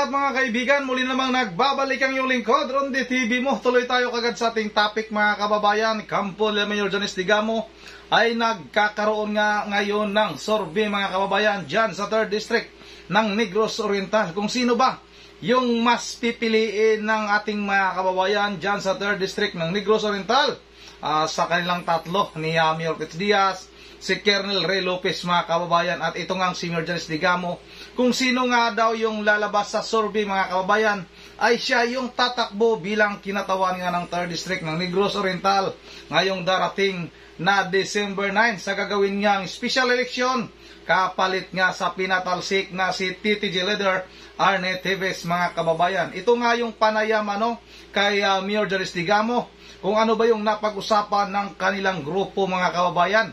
lahat mga kaibigan, muli namang nagbabalik ang iyong lingkod, Ronde TV mo. Tuloy tayo kagad sa ating topic mga kababayan. Kampo de Mayor Janice Digamo ay nagkakaroon nga ngayon ng survey mga kababayan dyan sa 3rd District ng Negros Oriental. Kung sino ba yung mas pipiliin ng ating mga kababayan dyan sa 3rd District ng Negros Oriental sa kanilang tatlo ni Mayor Fitz Diaz, si Colonel Ray Lopez mga kababayan, at ito nga si Mayor Janice Digamo. Kung sino nga daw yung lalabas sa survey mga kababayan, ay siya yung tatakbo bilang kinatawan nga ng 3rd District ng Negros Oriental ngayong darating na December 9 sa gagawin niyang special election, kapalit nga sa pinatalsik na si TTG leader Arne Teves mga kababayan. Ito nga yung panayam kay Mayor Janice Digamo kung ano ba yung napag-usapan ng kanilang grupo mga kababayan.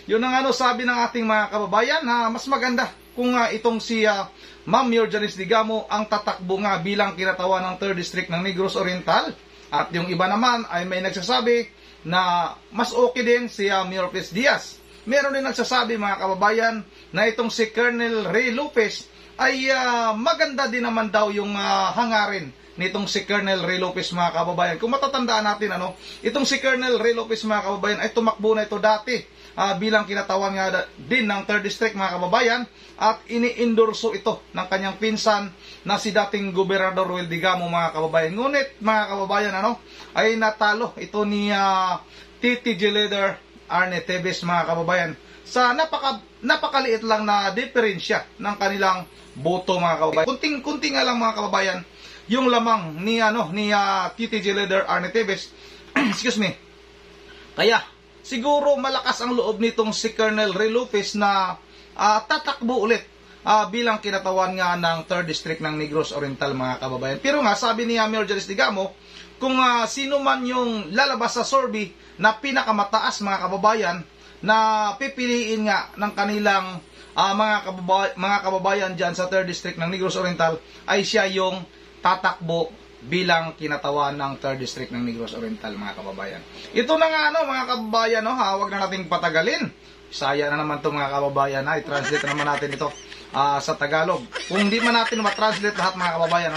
Yun ang sabi ng ating mga kababayan na mas maganda kung itong si Ma'am Mayor Janice Digamo ang tatakbo nga bilang kinatawan ng 3rd District ng Negros Oriental. At yung iba naman ay may nagsasabi na mas okay din si Mayor Fitz Diaz. Meron din nagsasabi mga kababayan na itong si Colonel Ray Lopez ay maganda din naman daw yung hangarin nitong si Colonel Ray Lopez mga kababayan. Kung matatandaan natin itong si Colonel Ray Lopez mga kababayan ay tumakbo na ito dati bilang kinatawan nga din ng 3rd District mga kababayan, at ini-endorso ito ng kanyang pinsan na si dating Gobernador Roel Digamo mga kababayan. Ngunit mga kababayan ay natalo ito ni TTG leader Arne Teves mga kababayan sa napakaliit lang na diferensya ng kanilang boto mga kababayan. Kunting nga lang mga kababayan yung lamang ni TTG leader Arne Teves. Excuse me. Kaya siguro malakas ang loob nitong si Colonel Ray Lopez na tatakbo ulit bilang kinatawan nga ng 3rd District ng Negros Oriental mga kababayan. Pero nga sabi ni Mayor Janice Digamo, kung sino man yung lalabas sa survey na pinakamataas mga kababayan na pipiliin nga ng kanilang mga kababayan dyan sa 3rd District ng Negros Oriental, ay siya yung tatakbo bilang kinatawan ng 3rd District ng Negros Oriental mga kababayan. Ito na nga mga kababayan, huwag na nating patagalin. Saya na naman ito mga kababayan, i-translate naman natin ito sa Tagalog. Kung hindi man natin ma-translate lahat mga kababayan,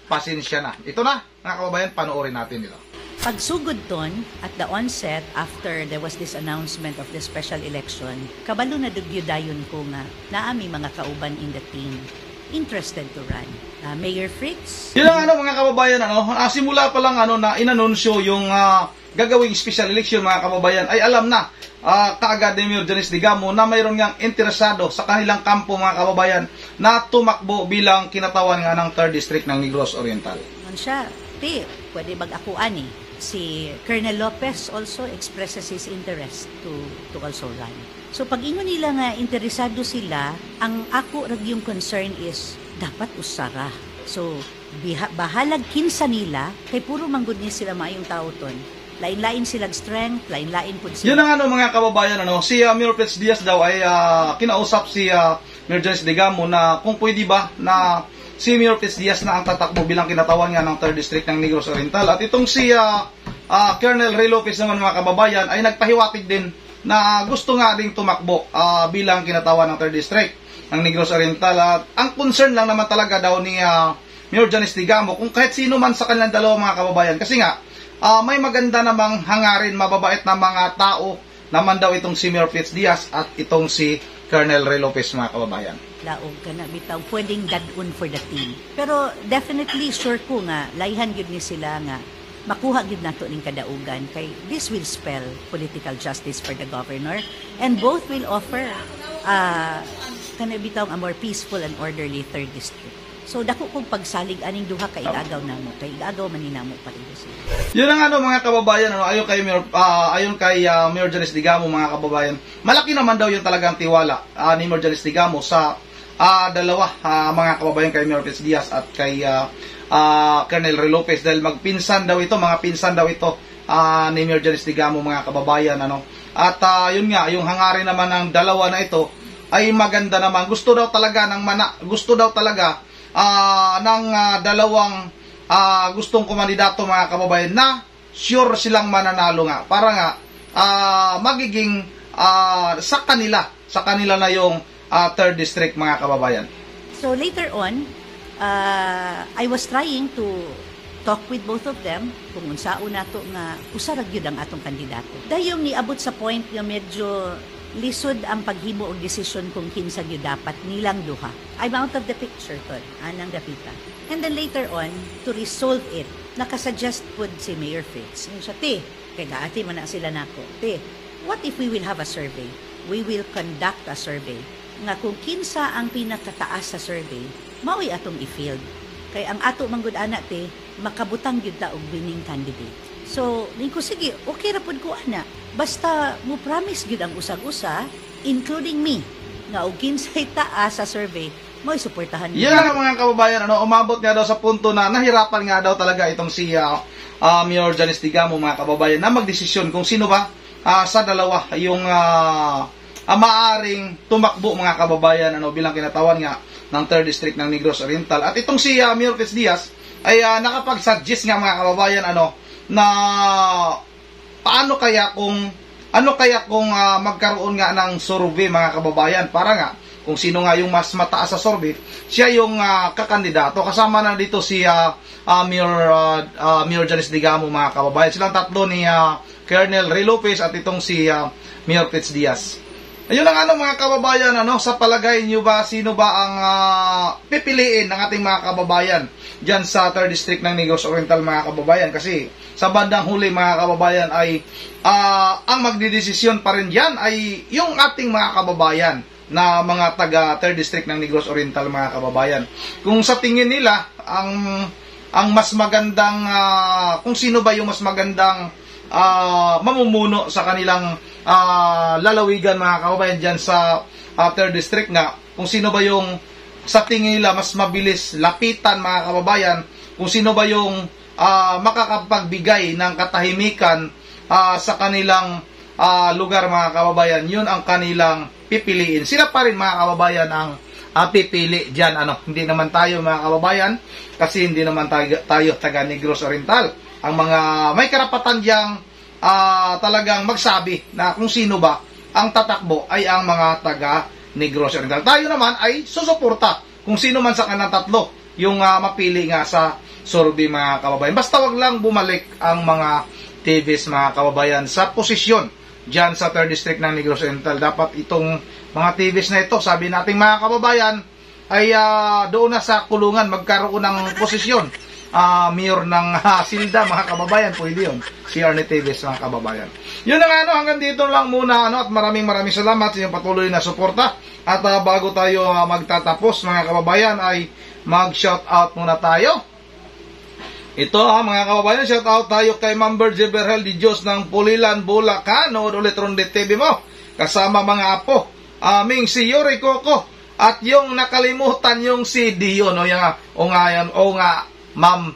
pasensya na. Ito na mga kababayan, panoorin natin ito. Pagsugod ton, at the onset, after there was this announcement of the special election, kabalo na dugyudayon ko nga na aming mga kauban in the team interested to run. Mayor Fritz? Yun ang mga kababayan, simula pa lang na inanunsyo yung gagawing special election mga kababayan, ay alam na kaagad ni Mayor Janice Digamo na mayroon ngang interesado sa kanilang kampo mga kababayan na tumakbo bilang kinatawan nga ng 3rd District ng Negros Oriental. Siya, pwede mag-akuan Si Colonel Lopez also expresses his interest to also run. So pag ingon nila nga interesado sila, ang ako rag yung concern is dapat usara. So bahalag kinsa nila kay puro manggod ni sila maayong tao ton. Lain-lain silang strength, lain-lain pud sila. Yun ang mga kababayan si Mayor Fitz Diaz daw ay kinausap si Mayor Janice Digamo na kung pwede ba na si Mayor Fitz Diaz na ang tatakbo bilang kinatawan nga ng 3rd District ng Negros Oriental. At itong si Colonel Ray Lopez naman mga kababayan ay nagpahiwatig din na gusto nga ding tumakbo bilang kinatawan ng 3rd District ng Negros Oriental. At ang concern lang naman talaga daw ni Mayor Janice Digamo kung kahit sino man sa kanilang dalawa mga kababayan. Kasi nga may maganda namang hangarin, mababait na mga tao naman daw itong si Mayor Fitz Diaz at itong si Colonel Ray Lopez mga kababayan. Laog ka na bitaw, pwedeng dadun for the team. Pero definitely sure ko nga, layhan yun ni sila nga, makuha yun nato ning kadaugan kay this will spell political justice for the governor and both will offer bitaw a more peaceful and orderly 3rd District. So dako kong pagsalig aning duha ka igagaw namo, kay igagaw man ninamo pa rin sila. Yun ang mga kababayan, ayon kay Mayor Janice Digamo mga kababayan. Malaki naman daw yung talagang tiwala ni Mayor Janice Digamo sa dalawa mga kababayan, kay Mayor Fitz Diaz at kay Colonel Ray Lopez, dahil magpinsan daw ito, mga pinsan daw ito ni Mayor Janice Digamo mga kababayan. At yun nga, yung hangarin naman ng dalawa na ito ay maganda naman. Gusto daw talaga ng dalawang gustong kumandidato mga kababayan na sure silang mananalo nga para nga magiging sa kanila na yung 3rd District mga kababayan. So later on, I was trying to talk with both of them kung unsaon nato nga usarag gyud ang atong kandidato. Dayong niabot sa point nga medyo lisod ang paghimo og desisyon kung kinsa gyud dapat nilang duha. I'm out of the picture tod, anang dapita. And then later on, to resolve it, nakasuggest pud si Mayor Fitz. Yung siya, kay gaati man na sila nako. What if we will have a survey? We will conduct a survey. Nga kung kinsa ang pinakataas sa survey, mao'y atong i-field. Kay ang ato manggod ana makabutang gyud ta og winning candidate. So, ko sige, okay ra pud ko ana. Basta mo promise gyud ang usag-usa, including me, nga og kinsay taas sa survey, mo'y suportahan Yan ang mga kababayan, umabot nga daw sa punto na nahirapan nga daw talaga itong si Mayor Janice Digamo, mga kababayan, na magdesisyon kung sino ba sa dalawa yung maaring tumakbo, mga kababayan, bilang kinatawan nga ng 3rd District ng Negros Oriental. At itong si Mayor Fitz Diaz ay nakapag-suggest nga, mga kababayan, na paano kaya kung magkaroon nga ng survey, mga kababayan, para nga kung sino nga yung mas mataas sa survey, siya yung kakandidato. Kasama na dito si Mayor Janice Digamo, mga kababayan. Silang tatlo ni Colonel Ray Lopez at itong si Mayor Fitz Diaz. Ayun ang mga kababayan, sa palagay nyo ba, sino ba ang pipiliin ng ating mga kababayan dyan sa 3rd District ng Negros Oriental, mga kababayan? Kasi sa bandang huli, mga kababayan, ay ang magdidesisyon pa rin dyan ay yung ating mga kababayan na mga taga 3rd District ng Negros Oriental, mga kababayan. Kung sa tingin nila, ang mas magandang, kung sino ba yung mas magandang mamumuno sa kanilang lalawigan, mga kababayan, dyan sa 3rd District nga, kung sino ba yung sa tingin nila mas mabilis lapitan, mga kababayan, kung sino ba yung makakapagbigay ng katahimikan sa kanilang lugar, mga kababayan, yun ang kanilang pipiliin. Sila pa rin, mga kababayan, ang pipili dyan. Hindi naman tayo, mga kababayan, kasi hindi naman tayo taga Negros Oriental. Ang mga may karapatan diyang talagang magsabi na kung sino ba ang tatakbo ay ang mga taga Negros Oriental. Tayo naman ay susuporta kung sino man sa kanang tatlo yung mapili nga sa survey, mga kababayan. Basta wag lang bumalik ang mga TVs, mga kababayan, sa posisyon dyan sa 3rd District ng Negros Oriental. Dapat itong mga TVs na ito, sabi nating mga kababayan, ay doon na sa kulungan magkaroon ng posisyon. Mayor ng Silda, mga kababayan, pwede yun. CR ni TVs, mga kababayan. Yun na nga, hanggang dito lang muna, at maraming salamat sa inyong patuloy na suporta. At bago tayo magtatapos, mga kababayan, ay mag-shoutout muna tayo. Ito, mga kababayan, shoutout tayo kay Ma'am Virgie Berhel Di Diyos ng Pulilan, Bulacan. Nood ulit Ronde TV mo, kasama mga apo, aming si Yuri Coco, at yung nakalimutan yung si Dion, o nga, Ma'am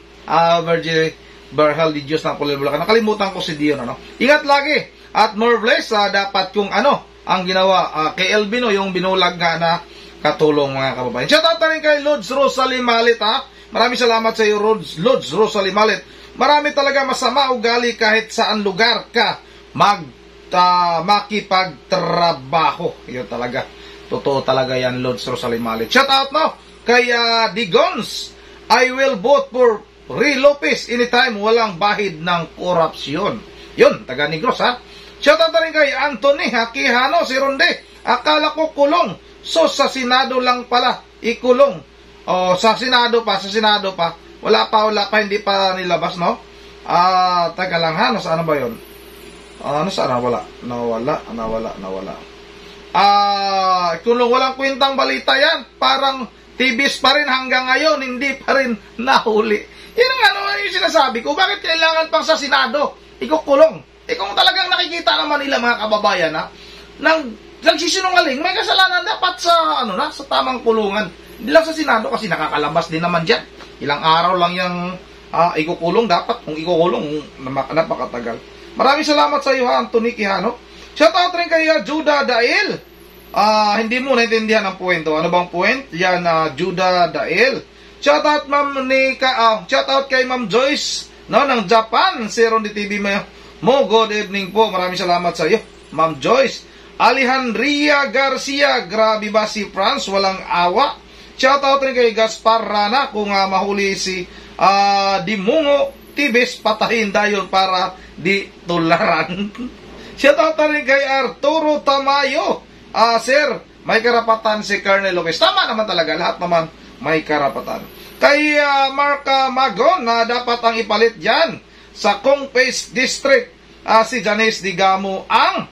Virgie Berhel Di Diyos ng Pulilan, Bulacan. Nakalimutan ko si Dion, Ingat lagi, at more bless, dapat kung ang ginawa kay Elvino, yung binulag nga na katulong, mga kababayan. Shoutout na rin kay Lods Rosalie Malit, Maraming salamat sa iyo, Lods Rosalie Malit. Marami talaga masama ugali kahit saan lugar ka makipagtrabaho. Yun talaga. Totoo talaga yan, Lods Rosalie Malit. Shoutout kay Digons. I will vote for Ray Lopez anytime, walang bahid ng korupsyon. Yun, taga Negros, Shoutout na rin kay Anthony Hakihano, si Ronde. Akala ko kulong. So, sa Senado lang pala ikulong. Sa Senado pa. Wala pa, hindi pa nilabas, taga lang, nasaan ba yun? Nasaan? Nawala. Kulong, walang kwentang balita yan. Parang TVs pa rin hanggang ngayon, hindi pa rin nahuli. Yan ang yung sinasabi ko. Bakit kailangan pang sa Senado ikukulong? Kung talagang nakikita naman nila, mga kababayan, nagsisinungaling, may kasalanan dapat sa sa tamang kulungan. Hindi lang sa Senado kasi nakakalabas din naman dyan. Ilang araw lang yung ikukulong. Dapat kung ikukulong, napakatagal. Maraming salamat sa iyo, Anthony Quijano. Shoutout rin kay Judah Dael. Hindi mo naintindihan ang puwento. Ano bang point? Yan, Judah Dael. Shoutout shoutout kay Ma'am Joyce ng Japan. Si Ronde TV mo. Good evening po. Maraming salamat sa iyo, Ma'am Joyce. Alejandria Garcia. Grabe ba si France? Walang awa. Shoutout rin kay Gaspar Rana kung mahuli si Dimungo Tibes, patahin dayon para di tularan. Shoutout rin kay Arturo Tamayo. Sir, may karapatan si Colonel Lopez. Tama naman talaga, lahat naman may karapatan. Kay Mark Magon na dapat ang ipalit dyan sa Kongpes District, si Janice Digamo ang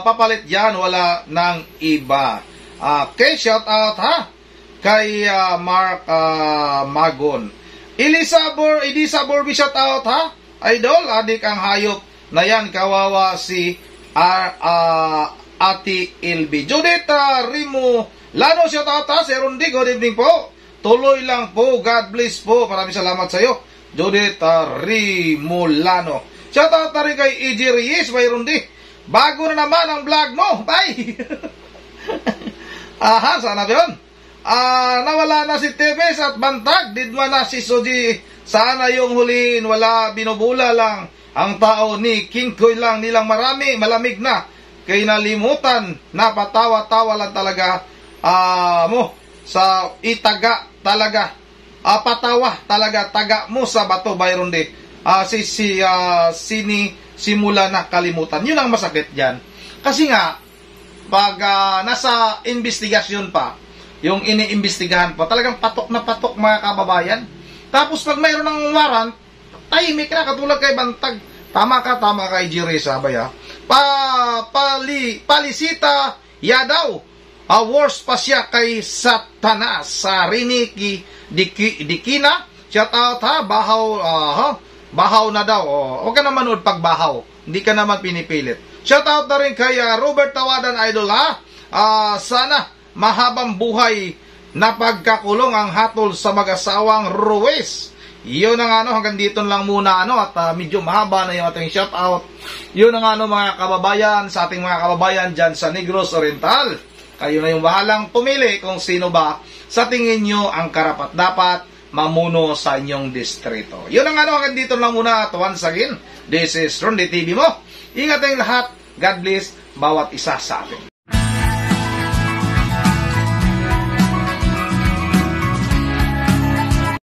papalit dyan, wala ng iba. Okay, shout out kay Mark Magon. Elisa Borby, shout out idol, adik ang hayop na yan, kawawa si Ate Ilby. Judith Rimo Lano, shout out Sir Rundi, good evening po. Tuloy lang po, God bless po. Maraming salamat sa iyo, Judith Rimo Lano. Shout out rin kay E.G. Reyes, may Rundi. Bago na naman ang vlog mo. Bye! Sana yun. Nawala na si Tevez at Bantag. Didma na si Soji. Sana yung huliin. Wala, binubula lang. Ang tao ni King Koy lang nilang marami. Malamig na. Kay nalimutan. Napatawa-tawa lang talaga. Mo. Sa itaga talaga. Patawa talaga. Taga mo sa bato, Byron D. Simula na kalimutan. Yun ang masakit dyan. Kasi nga, pag nasa investigasyon pa, yung iniimbestigahan pa, talagang patok na patok mga kababayan. Tapos pag mayroon ng warrant, tahimik na, katulad kay Bantag. Tama ka Ijiri, sabay Palisita Yadaw, worst pa siya kay Satanas. Sa Riniki Dikina, shout out bahaw na daw. Huwag ka na manood pag bahaw. Hindi ka naman pinipilit. Shoutout na rin kay Robert Tawadan, idol sana mahabang buhay na pagkakulong ang hatol sa mag-asawang Ruiz. Yun ang hanggang dito lang muna at medyo mahaba na yung ating shoutout. Yun ang mga kababayan, sa ating mga kababayan dyan sa Negros Oriental. Kayo na yung bahalang pumili kung sino ba sa tingin nyo ang karapat-dapat mamuno sa inyong distrito. Yun ang hanggang dito lang muna at once again, this is Ronde TV mo. Ingat tayong lahat. God bless bawat isa sa atin.